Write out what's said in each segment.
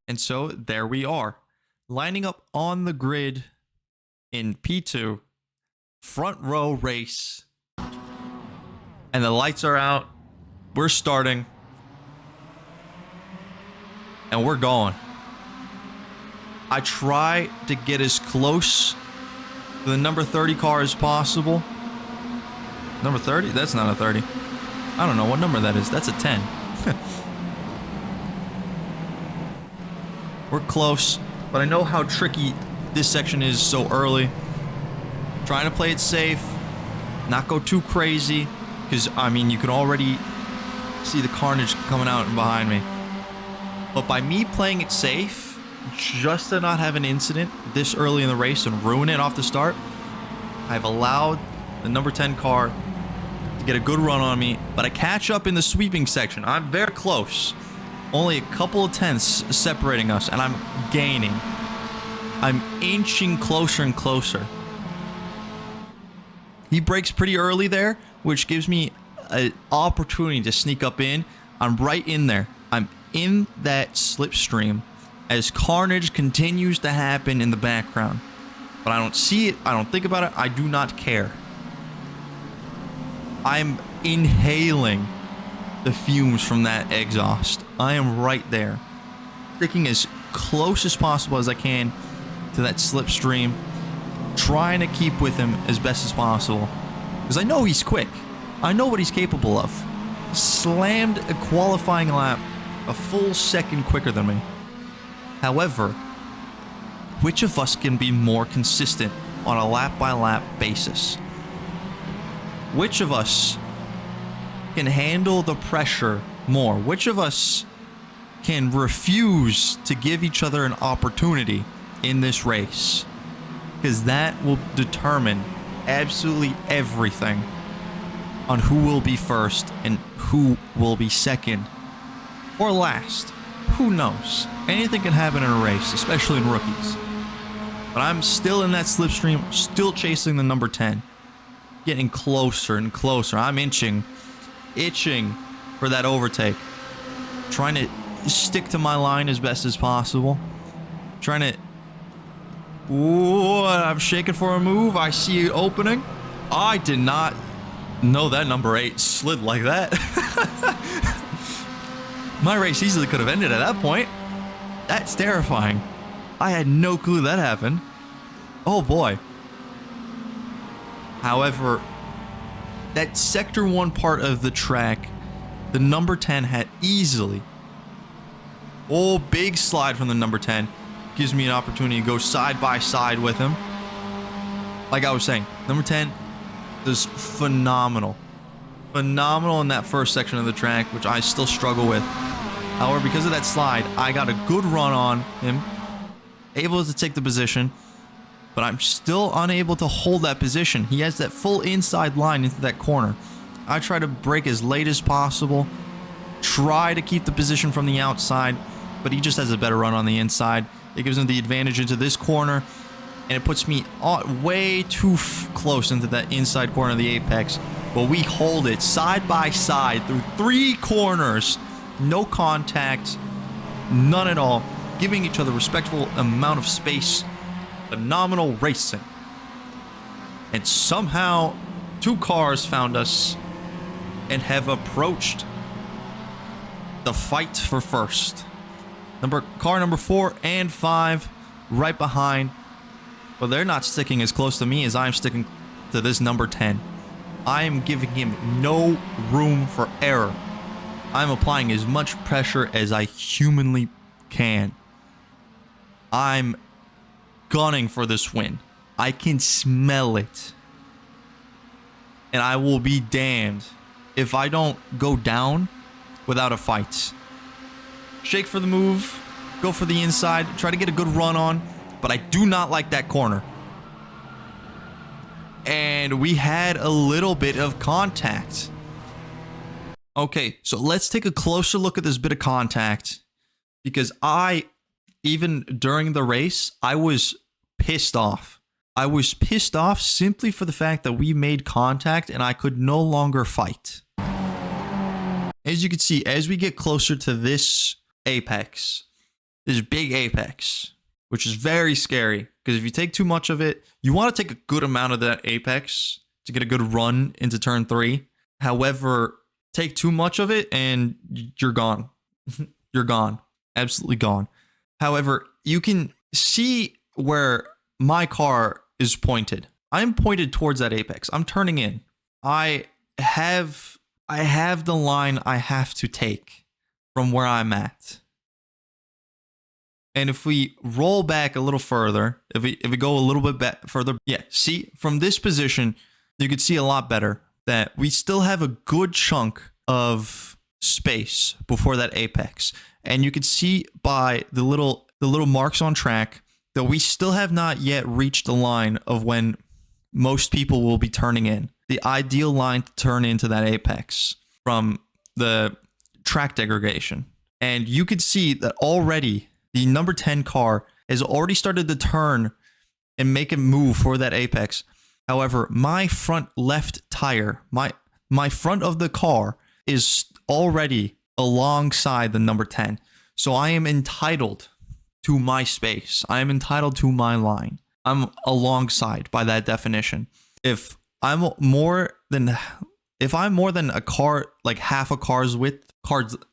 And so there we are, lining up on the grid in P2, front row race. And the lights are out. We're starting. And we're going. I try to get as close to the number 30 car as possible. Number 30? That's not a 30. I don't know what number that is. That's a 10. We're close, but I know how tricky this section is so early. Trying to play it safe, not go too crazy, because, I mean, you can already see the carnage coming out behind me. But by me playing it safe, just to not have an incident this early in the race and ruin it off the start, I've allowed the number 10 car to get a good run on me, but I catch up in the sweeping section. I'm very close. Only a couple of tenths separating us, and I'm gaining. I'm inching closer and closer. He brakes pretty early there, which gives me an opportunity to sneak up in. I'm right in there. I'm in that slipstream as carnage continues to happen in the background. But I don't see it. I don't think about it. I do not care. I'm inhaling the fumes from that exhaust. I am right there, sticking as close as possible as I can to that slipstream, trying to keep with him as best as possible, because I know he's quick. I know what he's capable of. Slammed a qualifying lap a full second quicker than me. However, which of us can be more consistent on a lap-by-lap basis? Which of us can handle the pressure more? Which of us can refuse to give each other an opportunity in this race? Because that will determine absolutely everything on who will be first and who will be second or last. Who knows? Anything can happen in a race, especially in rookies. But I'm still in that slipstream, still chasing the number 10. Getting closer and closer. I'm itching for that overtake. Trying to stick to my line as best as possible. Trying to... Ooh, I'm shaking for a move. I see it opening. I did not know that number 8 slid like that. My race easily could have ended at that point. That's terrifying. I had no clue that happened. Oh boy. However, that sector 1 part of the track, the number 10 had easily... Oh, big slide from the number 10. Gives me an opportunity to go side by side with him. Like I was saying, number 10 is phenomenal. Phenomenal in that first section of the track, which I still struggle with. However, because of that slide, I got a good run on him. Able to take the position. But I'm still unable to hold that position. He has that full inside line into that corner. I try to brake as late as possible. Try to keep the position from the outside. But he just has a better run on the inside. It gives him the advantage into this corner. And it puts me way too close into that inside corner of the apex. But we hold it side by side through 3 corners. No contact. None at all. Giving each other a respectful amount of space. Phenomenal racing. And somehow 2 cars found us and have approached the fight for first. Car number 4 and 5 right behind. But they're not sticking as close to me as I'm sticking to this number 10. I am giving him no room for error. I'm applying as much pressure as I humanly can. I'm gunning for this win. I can smell it. And I will be damned if I don't go down without a fight. Shake for the move. Go for the inside. Try to get a good run on. But I do not like that corner. And we had a little bit of contact. Okay, so let's take a closer look at this bit of contact. Because even during the race, I was pissed off. I was pissed off simply for the fact that we made contact and I could no longer fight. As you can see, as we get closer to this apex, this big apex, which is very scary because if you take too much of it, you want to take a good amount of that apex to get a good run into turn 3. However, take too much of it and you're gone. You're gone. Absolutely gone. However, you can see where my car is pointed. I'm pointed towards that apex. I'm turning in. I have the line I have to take from where I'm at. And if we roll back a little further, if we go a little bit further, yeah, see, from this position, you can see a lot better that we still have a good chunk of space before that apex. And you can see by the little marks on track that we still have not yet reached the line of when most people will be turning in. The ideal line to turn into that apex from the track degradation. And you can see that already the number 10 car has already started to turn and make a move for that apex. However, my front left tire, my front of the car is already alongside the number 10. So I am entitled to my space. I am entitled to my line. I'm alongside by that definition. If I'm more than a car, like half a car's width,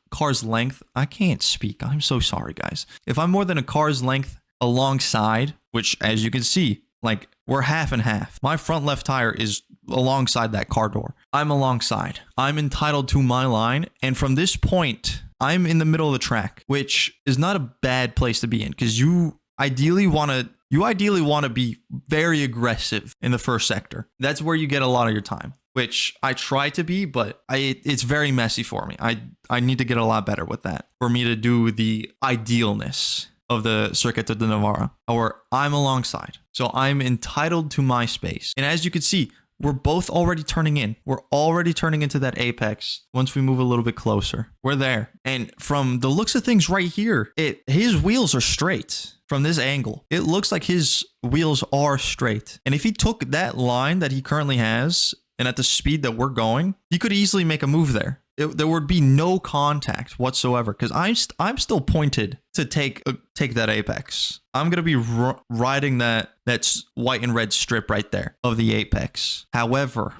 car's length, I can't speak. I'm so sorry, guys. If I'm more than a car's length alongside, which as you can see, like we're half and half. My front left tire is alongside that car door. I'm alongside. I'm entitled to my line. And from this point, I'm in the middle of the track, which is not a bad place to be in because you ideally want to be very aggressive in the first sector. That's where you get a lot of your time, which I try to be, but it's very messy for me. I need to get a lot better with that for me to do the idealness of the Circuito de Navarra, or I'm alongside. So I'm entitled to my space. And as you can see, we're both already turning in. We're already turning into that apex. Once we move a little bit closer, we're there. And from the looks of things right here, his wheels are straight. From this angle, it looks like his wheels are straight. And if he took that line that he currently has, and at the speed that we're going, he could easily make a move there. There would be no contact whatsoever because I'm still pointed to take that apex. I'm gonna be riding that's white and red strip right there of the apex. However,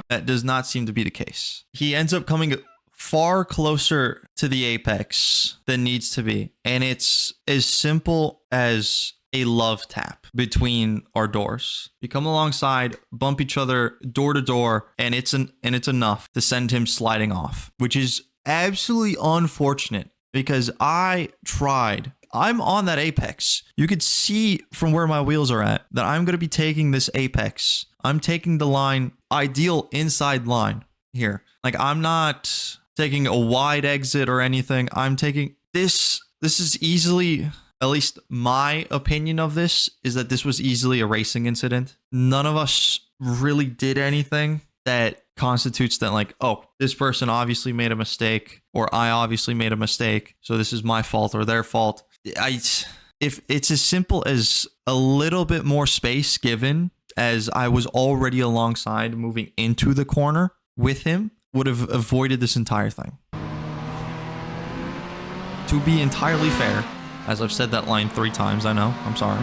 that does not seem to be the case. He ends up coming far closer to the apex than needs to be, and it's as simple as a love tap between our doors. We come alongside, bump each other door to door, and it's enough to send him sliding off, which is absolutely unfortunate because I tried. I'm on that apex. You could see from where my wheels are at that I'm going to be taking this apex. I'm taking the line, ideal inside line here. Like I'm not taking a wide exit or anything. I'm taking this. This is easily, at least my opinion of this, is that this was easily a racing incident. None of us really did anything that constitutes that like, oh, this person obviously made a mistake or I obviously made a mistake, so this is my fault or their fault. If it's as simple as a little bit more space given, as I was already alongside moving into the corner with him, would have avoided this entire thing. To be entirely fair, as I've said that line 3 times, I know, I'm sorry.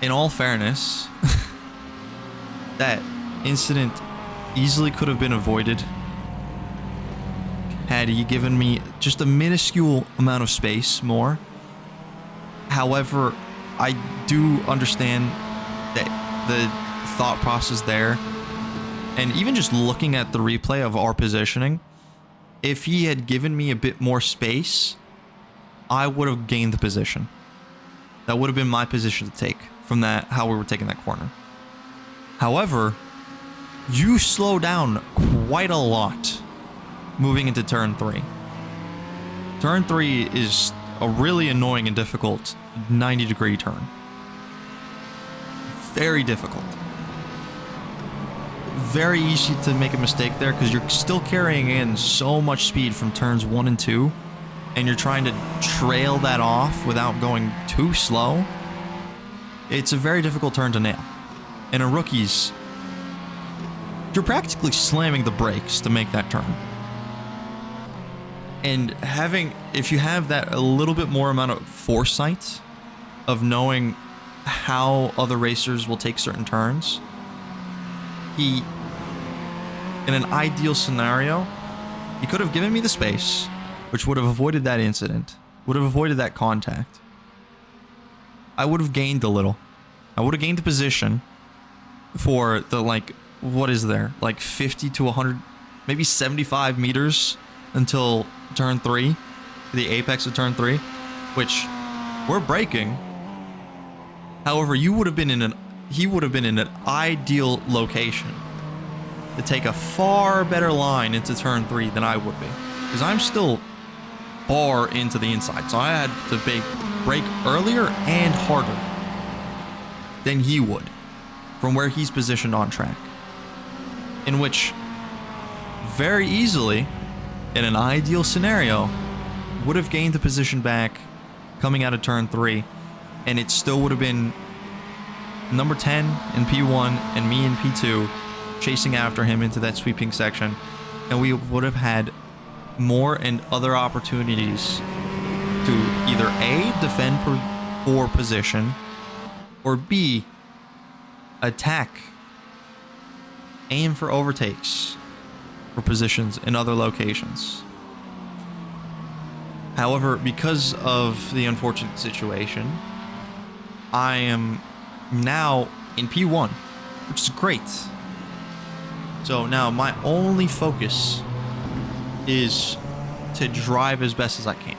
In all fairness, that incident easily could have been avoided had he given me just a minuscule amount of space more. However, I do understand that the thought process there, and even just looking at the replay of our positioning, if he had given me a bit more space, I would have gained the position. That would have been my position to take from that, how we were taking that corner. However, you slow down quite a lot moving into turn 3. Turn 3 is a really annoying and difficult 90-degree turn. Very difficult. Very easy to make a mistake there because you're still carrying in so much speed from turns 1 and 2, and you're trying to trail that off without going too slow. It's a very difficult turn to nail. And a rookie's, you're practically slamming the brakes to make that turn. And if you have that a little bit more amount of foresight of knowing how other racers will take certain turns, in an ideal scenario, he could have given me the space, which would have avoided that incident, would have avoided that contact. I would have gained a little. I would have gained the position for the, like, what is there? Like 50 to 100, maybe 75 meters until turn 3, the apex of turn 3, which we're braking. However, he would have been in an ideal location to take a far better line into turn 3 than I would be, because I'm still far into the inside, so I had to brake earlier and harder than he would from where he's positioned on track, in which very easily, in an ideal scenario, would have gained the position back coming out of turn 3, and it still would have been number 10 in P1 and me in P2 chasing after him into that sweeping section, and we would have had more and other opportunities to either A, defend for position, or B, attack, aim for overtakes for positions in other locations. However, because of the unfortunate situation, I am now in P1, which is great. So now my only focus is to drive as best as I can.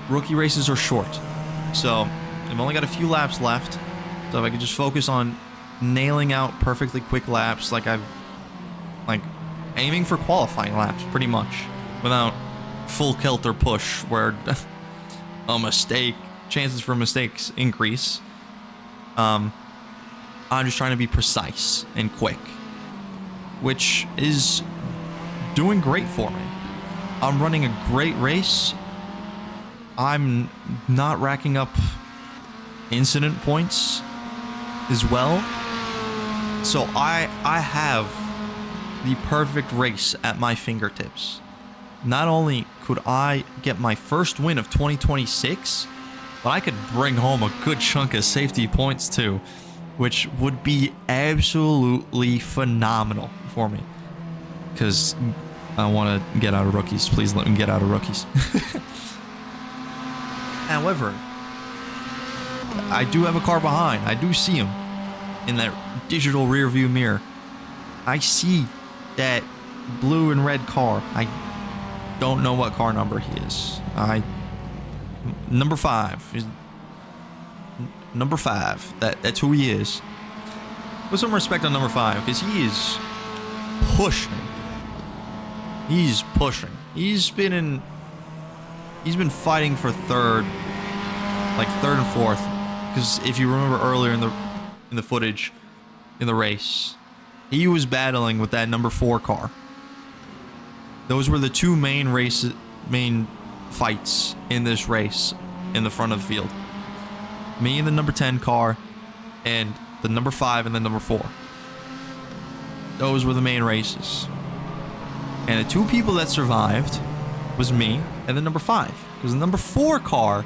Rookie races are short, so I've only got a few laps left. So if I could just focus on nailing out perfectly quick laps, like aiming for qualifying laps pretty much, without full kelter push where chances for mistakes increase. I'm just trying to be precise and quick, which is doing great for me. I'm running a great race. I'm not racking up incident points as well. So I have the perfect race at my fingertips. Not only could I get my first win of 2026, but I could bring home a good chunk of safety points too, which would be absolutely phenomenal for me. Because I want to get out of rookies. Please let me get out of rookies. However, I do have a car behind. I do see him in that digital rear view mirror. I see that blue and red car. I don't know what car number he is. Number 5. Number 5. That's who he is. Put some respect on number 5, because he is pushing. He's pushing. He's been fighting for third and fourth. Because if you remember earlier in the footage in the race, he was battling with that number 4 car. Those were the two main fights in this race in the front of the field. Me and the number 10 car, and the number 5 and the number 4. Those were the main races. And the two people that survived was me and the number 5. Because the number 4 car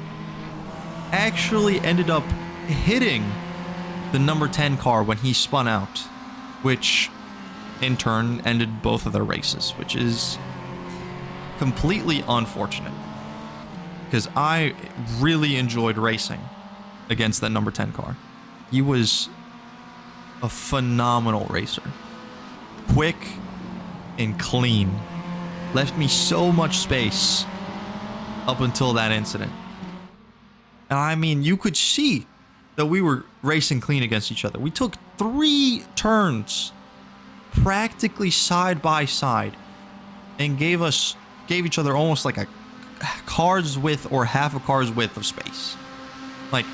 actually ended up hitting the number 10 car when he spun out, which in turn ended both of their races, which is completely unfortunate, because I really enjoyed racing against that number 10 car. He was a phenomenal racer. Quick and clean. Left me so much space up until that incident. And I mean, you could see that we were racing clean against each other. We took 3 turns practically side by side and gave each other almost like a car's width or half a car's width of space. Like,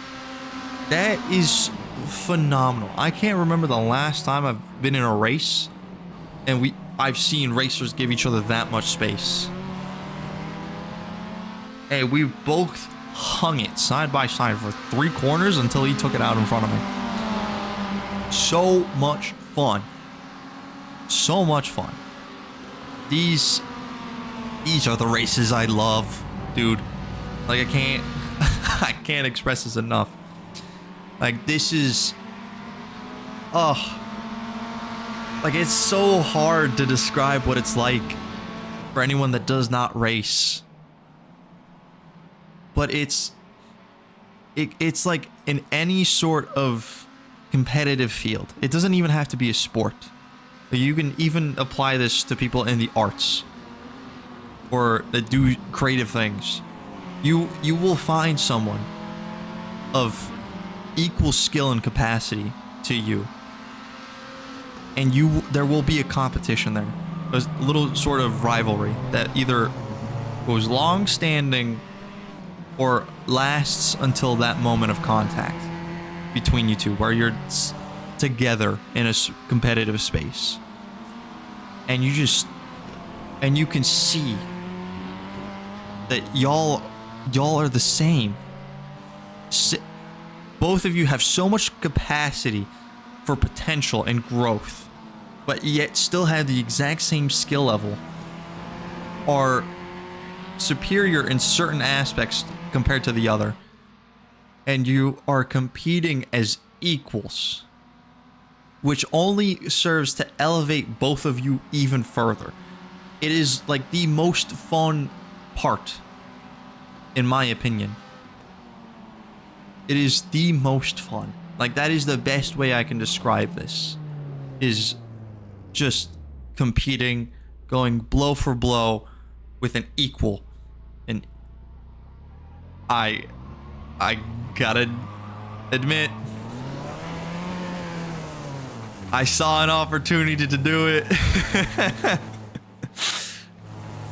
that is phenomenal. I can't remember the last time I've been in a race and I've seen racers give each other that much space. Hey, we both hung it side by side for 3 corners until he took it out in front of me. So much fun. So much fun. These These are the races I love, dude. Like, I can't I can't express this enough. Like, this is, oh, like, it's so hard to describe what it's like for anyone that does not race. But it's like in any sort of competitive field. It doesn't even have to be a sport. You can even apply this to people in the arts or that do creative things. You will find someone of equal skill and capacity to you, and there will be a competition there, a little sort of rivalry that either goes long standing or lasts until that moment of contact between you two, where you're together in a competitive space, and you can see that y'all are the same. Both of you have so much capacity for potential and growth, but yet still have the exact same skill level, are superior in certain aspects compared to the other, and you are competing as equals, which only serves to elevate both of you even further. It is like the most fun part, in my opinion. It is the most fun. Like, that is the best way I can describe this, is just competing, going blow for blow with an equal. And I gotta admit, I saw an opportunity to do it.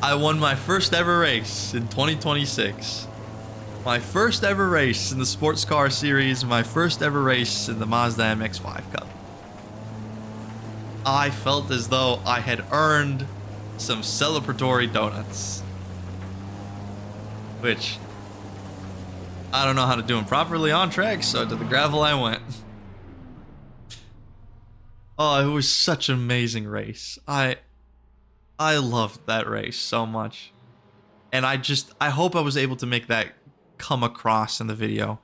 I won my first ever race in 2026. My first ever race in the sports car series. My first ever race in the Mazda MX-5 Cup. I felt as though I had earned some celebratory donuts, which I don't know how to do them properly on track, so to the gravel I went. Oh, it was such an amazing race. I loved that race so much. And I hope I was able to make that come across in the video.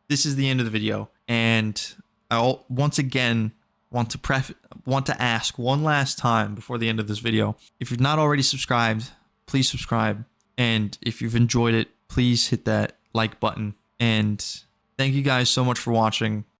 This is the end of the video, and I'll once again want to ask one last time before the end of this video. If you've not already subscribed, please subscribe. And if you've enjoyed it, please hit that like button. And thank you guys so much for watching.